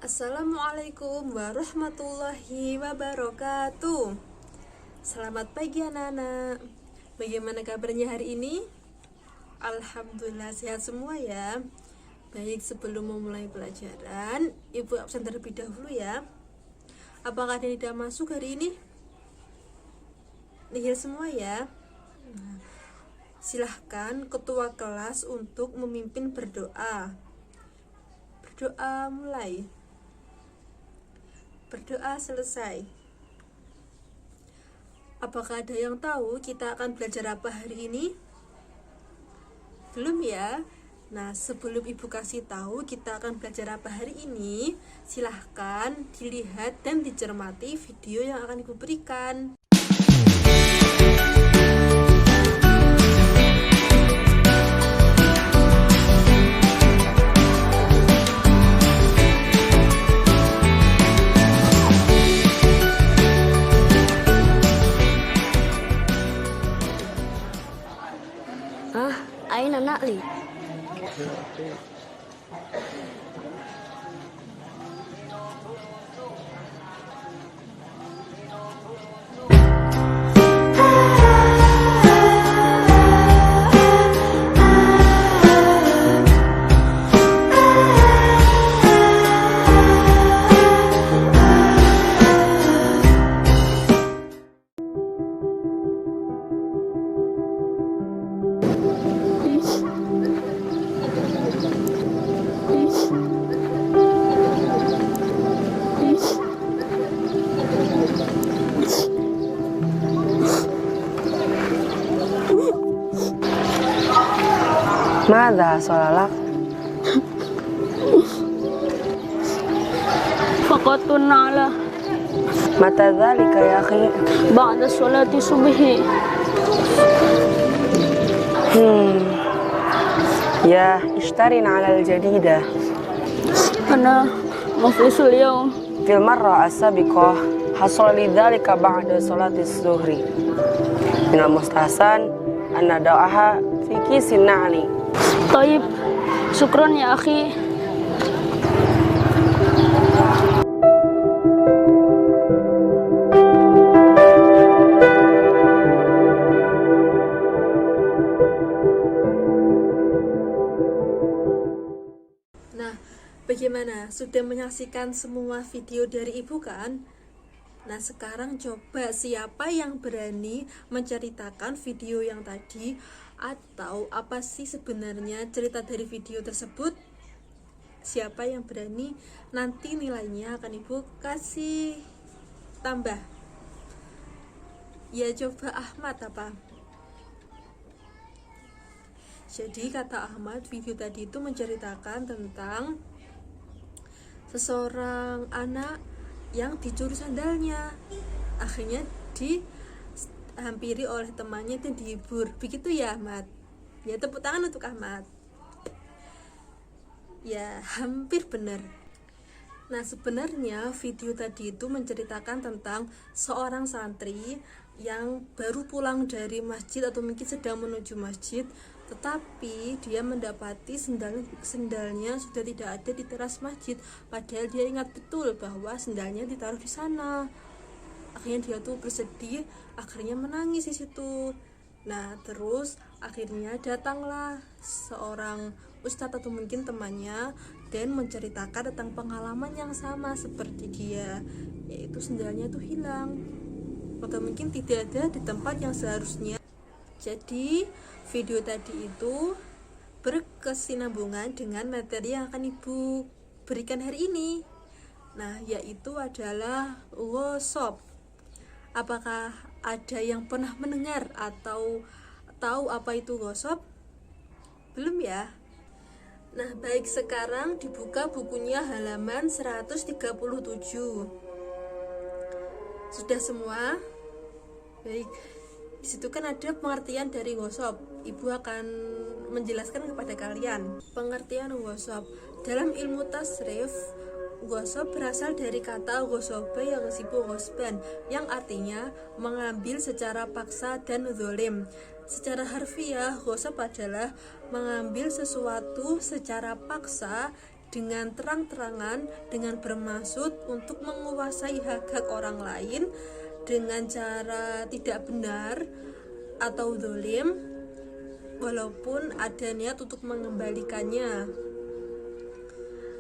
Assalamualaikum warahmatullahi wabarakatuh. Selamat pagi anak-anak. Bagaimana kabarnya hari ini? Alhamdulillah sehat semua ya. Baik, sebelum memulai pelajaran, Ibu absen terlebih dahulu ya. Apakah ada yang tidak masuk hari ini? Nihil semua ya. Silahkan ketua kelas untuk memimpin berdoa. Berdoa mulai. Berdoa selesai. Apakah ada yang tahu kita akan belajar apa hari ini? Belum ya? Nah, sebelum Ibu kasih tahu kita akan belajar apa hari ini, silahkan dilihat dan dicermati video yang akan Ibu berikan. أين نقلي؟ ماذا حصل لك؟ فقدت النعلة متى ذلك يا أخي؟ بعد صلاة الصبح. يا اشتري النعل الجديدة. أنا مفلس اليوم. في المرة السابقة حصل لي ذلك بعد صلاة الظهر. من المستحسن أن ندعها في كيس النعل. طيب، شكرا يا أخي. Nah, bagaimana? Sudah menyaksikan semua video dari Ibu kan? Nah, sekarang coba siapa yang berani menceritakan video yang tadi, atau apa sih sebenarnya cerita dari video tersebut? Siapa yang berani? Nanti nilainya akan Ibu kasih tambah. Ya, coba Ahmad apa? Jadi kata Ahmad, video tadi itu menceritakan tentang seseorang anak yang dicuri sandalnya, akhirnya dihampiri oleh temannya dan dihibur. Begitu ya Ahmad? Ya, tepuk tangan untuk Ahmad. Ya, hampir benar. Nah, sebenarnya video tadi itu menceritakan tentang seorang santri yang baru pulang dari masjid atau mungkin sedang menuju masjid, tetapi dia mendapati sendalnya sudah tidak ada di teras masjid, padahal dia ingat betul bahwa sendalnya ditaruh di sana. Akhirnya dia tuh bersedih, akhirnya menangis di situ. Nah, terus akhirnya datanglah seorang ustadz atau mungkin temannya dan menceritakan tentang pengalaman yang sama seperti dia, yaitu sendalnya tuh hilang atau mungkin tidak ada di tempat yang seharusnya. Jadi video tadi itu berkesinambungan dengan materi yang akan Ibu berikan hari ini. Nah, yaitu adalah ghosab. Apakah ada yang pernah mendengar atau tahu apa itu ghosab? Belum ya? Nah, baik, sekarang dibuka bukunya halaman 137. Sudah semua? Baik. Di situ kan ada pengertian dari ghosab. Ibu akan menjelaskan kepada kalian pengertian ghosab. Dalam ilmu tasrif, ghosab berasal dari kata ghosaba yang sibu ghosban, yang artinya mengambil secara paksa dan zalim. Secara harfiah, ghosab adalah mengambil sesuatu secara paksa dengan terang-terangan dengan bermaksud untuk menguasai hak-hak orang lain dengan cara tidak benar atau zalim, walaupun ada niat untuk mengembalikannya.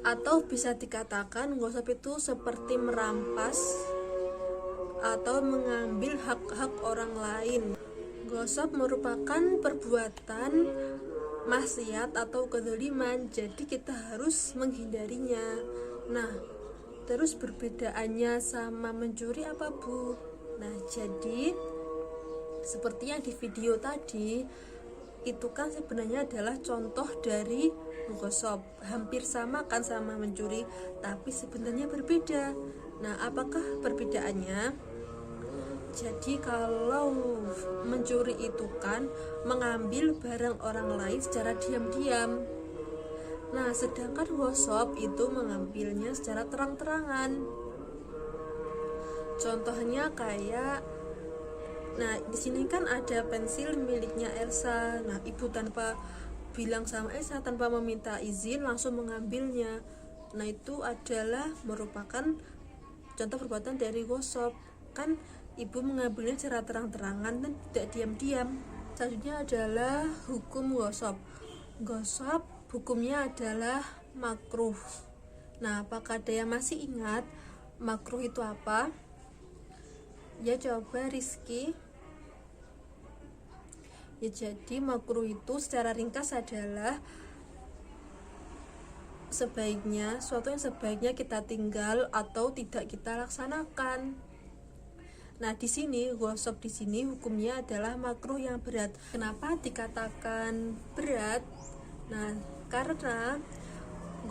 Atau bisa dikatakan ghosab itu seperti merampas atau mengambil hak-hak orang lain. Ghosab merupakan perbuatan maksiat atau kezaliman, jadi kita harus menghindarinya. Nah, terus perbedaannya sama mencuri apa, Bu? Nah, jadi seperti yang di video tadi, itu kan sebenarnya adalah contoh dari ghosab, hampir sama kan sama mencuri, tapi sebenarnya berbeda. Nah, apakah perbedaannya? Jadi kalau mencuri itu kan mengambil barang orang lain secara diam-diam. Nah, sedangkan ghosab itu mengambilnya secara terang-terangan. Contohnya kayak, nah di sini kan ada pensil miliknya Elsa. Nah, ibu tanpa bilang sama Elsa, tanpa meminta izin langsung mengambilnya. Nah, itu adalah merupakan contoh perbuatan dari ghosab. Kan ibu mengambilnya secara terang-terangan dan tidak diam-diam. Selanjutnya adalah hukum ghosab. Ghosab hukumnya adalah makruh. Nah, apakah ada yang masih ingat makruh itu apa? Ya, coba Rizky. Ya, jadi makruh itu secara ringkas adalah suatu yang sebaiknya kita tinggal atau tidak kita laksanakan. Nah, di sini ghosab di sini hukumnya adalah makruh yang berat. Kenapa dikatakan berat? Nah, karena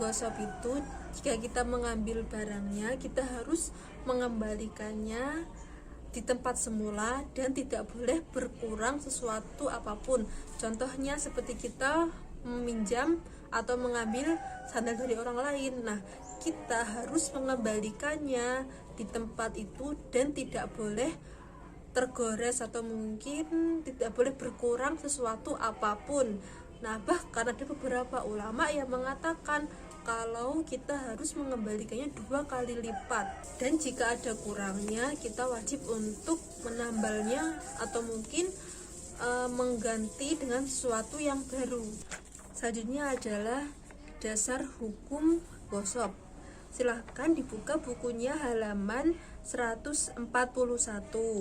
ghosab itu jika kita mengambil barangnya, kita harus mengembalikannya di tempat semula dan tidak boleh berkurang sesuatu apapun. Contohnya seperti kita meminjam atau mengambil sandal dari orang lain. Nah, kita harus mengembalikannya di tempat itu dan tidak boleh tergores atau mungkin tidak boleh berkurang sesuatu apapun. Nah, bahkan ada beberapa ulama yang mengatakan kalau kita harus mengembalikannya 2 kali lipat, dan jika ada kurangnya kita wajib untuk menambalnya atau mungkin mengganti dengan sesuatu yang baru. Selanjutnya adalah dasar hukum ghosab. Silahkan dibuka bukunya halaman 141.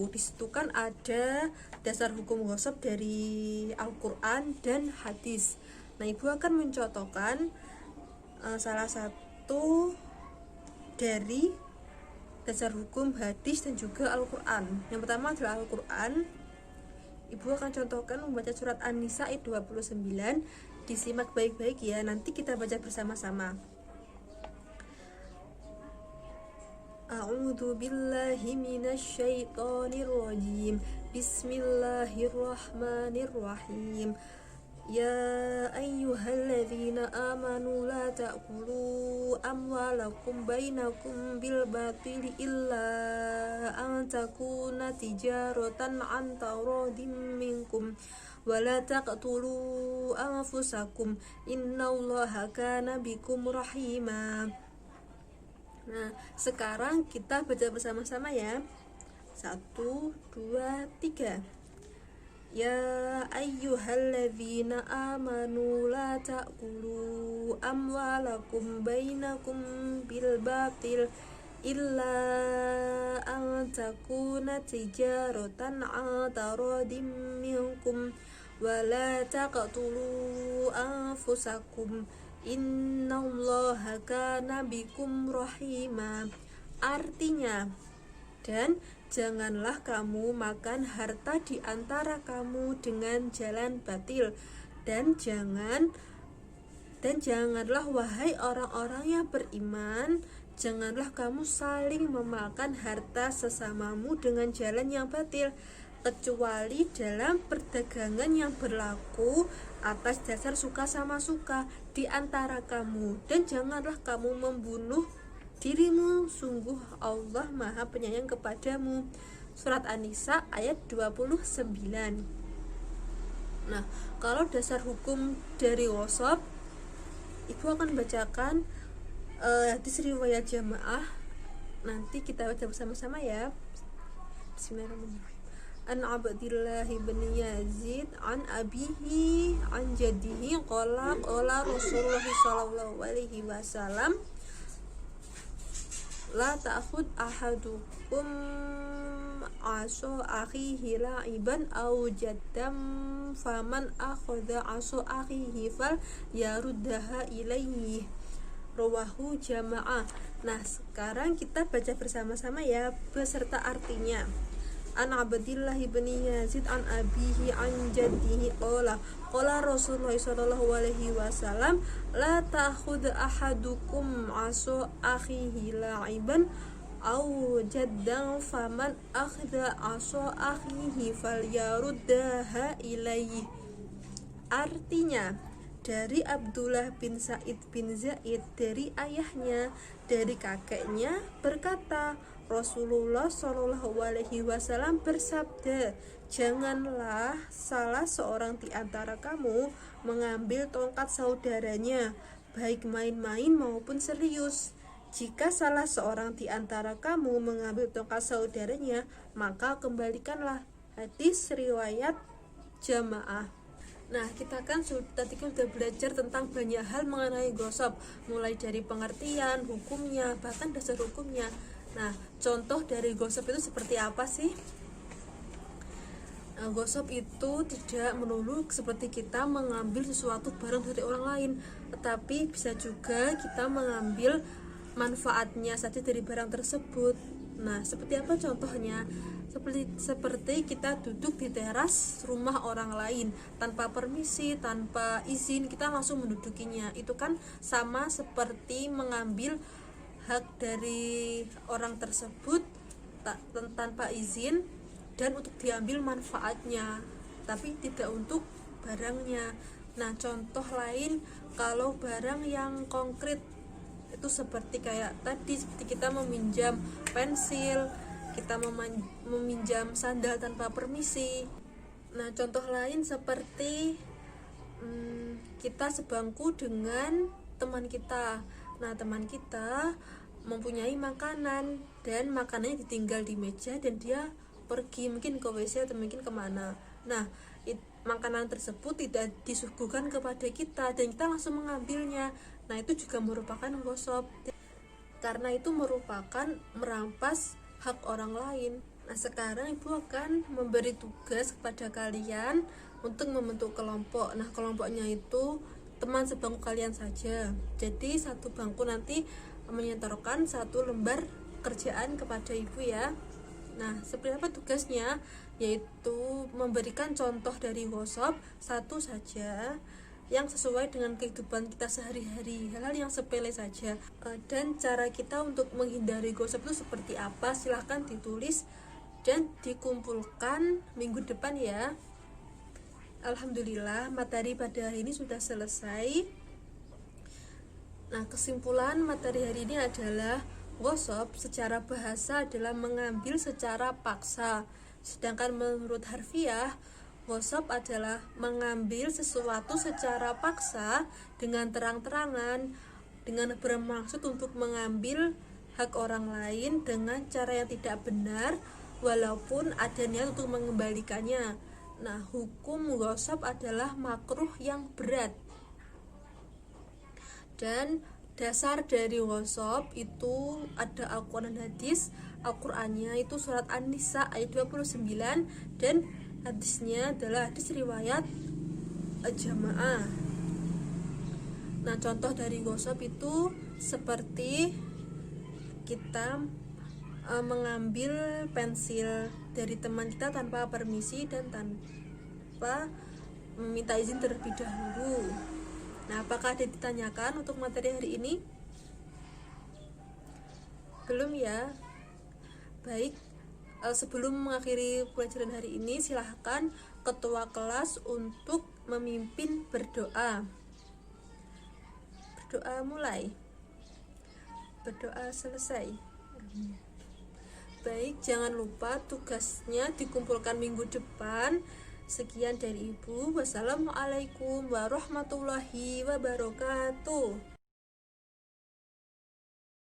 Di situ kan ada dasar hukum ghosab dari Al-Quran dan hadis. Nah, ibu akan mencontohkan salah satu dari dasar hukum hadis dan juga Al-Quran. Yang pertama adalah Al-Quran. Ibu akan contohkan membaca surat An-Nisa ayat 29. Disimak baik-baik ya, nanti kita baca bersama-sama. A'udzu billahi minasy syaithanir rajim. Bismillahirrahmanirrahim. Ya ayyuhalladzina amanu la ta'kulu amwalakum bainakum bil batili illa an takuna tijaratan an taradin minkum wa la taqtulu anfusakum innallaha kana bikum rahima. Nah, sekarang kita baca bersama-sama ya. 1, 2, 3. Ya ayyuhalladzina amanu la ta'kulu amwalakum bainakum bil batil illa an takuna tijaratan an taradim minkum wa la taqtulu anfusakum innallaha kana bikum rahima. Artinya, dan janganlah kamu makan harta di antara kamu dengan jalan batil, dan janganlah wahai orang-orang yang beriman, janganlah kamu saling memakan harta sesamamu dengan jalan yang batil, kecuali dalam perdagangan yang berlaku atas dasar suka sama suka di antara kamu, dan janganlah kamu membunuh dirimu, sungguh Allah Maha Penyayang kepadamu. Surat An-Nisa ayat 29. Nah, kalau dasar hukum dari ghosab, ibu akan bacakan hadis riwayat jamaah. Nanti kita baca bersama-sama ya. Bismillahirrahmanirrahim. An Abdillah bin Yazid an abihi an jaddihi qala Rasulullah sallallahu alaihi wasallam la ta'khud ahadukum aso akhihi la'iban aw jaddam faman akhadha aso akhihi fal yaruddaha ilaihi rawahu jamaah. Nah, sekarang kita baca bersama-sama ya beserta artinya. An Abdillah bin Yazid an abihi an jaddihi qala Rasulullah sallallahu alaihi wasallam la ta'khudh ahadukum aso akhihi la'iban aw jaddan faman akhadha aso akhihi falyaruddaha ilaihi. Artinya, dari Abdullah bin Sa'id bin Zaid dari ayahnya dari kakeknya berkata, Rasulullah Shallallahu Alaihi Wasallam bersabda, janganlah salah seorang di antara kamu mengambil tongkat saudaranya, baik main-main maupun serius. Jika salah seorang di antara kamu mengambil tongkat saudaranya, maka kembalikanlah. Hadis riwayat jamaah. Nah, kita kan tadi sudah belajar tentang banyak hal mengenai gosop, mulai dari pengertian, hukumnya, bahkan dasar hukumnya. Nah, contoh dari gosop itu seperti apa sih? Nah, gosop itu tidak melulu seperti kita mengambil sesuatu barang dari orang lain, tetapi bisa juga kita mengambil manfaatnya saja dari barang tersebut. Nah, seperti apa contohnya? Seperti kita duduk di teras rumah orang lain tanpa permisi, tanpa izin, kita langsung mendudukinya. Itu kan sama seperti mengambil hak dari orang tersebut tanpa izin dan untuk diambil manfaatnya, tapi tidak untuk barangnya. Nah, contoh lain kalau barang yang konkret itu seperti kayak tadi, seperti kita meminjam pensil, kita meminjam sandal tanpa permisi. Nah, contoh lain seperti kita sebangku dengan teman kita. Nah, teman kita mempunyai makanan dan makanannya ditinggal di meja dan dia pergi mungkin ke WC atau mungkin kemana. Nah, makanan tersebut tidak disuguhkan kepada kita dan kita langsung mengambilnya. Nah, itu juga merupakan gosop karena itu merupakan merampas hak orang lain. Nah, sekarang ibu akan memberi tugas kepada kalian untuk membentuk kelompok. Nah, kelompoknya itu teman sebangku kalian saja. Jadi satu bangku nanti menyetorkan satu lembar kerjaan kepada ibu ya. Nah, seperti apa tugasnya? Yaitu memberikan contoh dari gosop satu saja yang sesuai dengan kehidupan kita sehari-hari, hal-hal yang sepele saja. Dan cara kita untuk menghindari gosip itu seperti apa, silahkan ditulis dan dikumpulkan minggu depan ya. Alhamdulillah, materi pada hari ini sudah selesai. Nah, kesimpulan materi hari ini adalah gosip secara bahasa adalah mengambil secara paksa, sedangkan menurut harfiah gosip adalah mengambil sesuatu secara paksa dengan terang-terangan, dengan bermaksud untuk mengambil hak orang lain dengan cara yang tidak benar, walaupun ada niat untuk mengembalikannya. Nah, hukum gosip adalah makruh yang berat. Dan dasar dari gosip itu ada Al-Quran dan hadis. Al-Qurannya itu surat An-Nisa ayat 29 dan hadisnya adalah hadis riwayat jamaah. Nah, contoh dari gosip itu seperti kita mengambil pensil dari teman kita tanpa permisi dan tanpa meminta izin terlebih dahulu. Nah, apakah ada ditanyakan untuk materi hari ini? Belum ya? Baik, sebelum mengakhiri pelajaran hari ini, silahkan ketua kelas untuk memimpin berdoa. Berdoa mulai. Berdoa selesai. Baik, jangan lupa tugasnya dikumpulkan minggu depan. Sekian dari Ibu. Wassalamualaikum warahmatullahi wabarakatuh.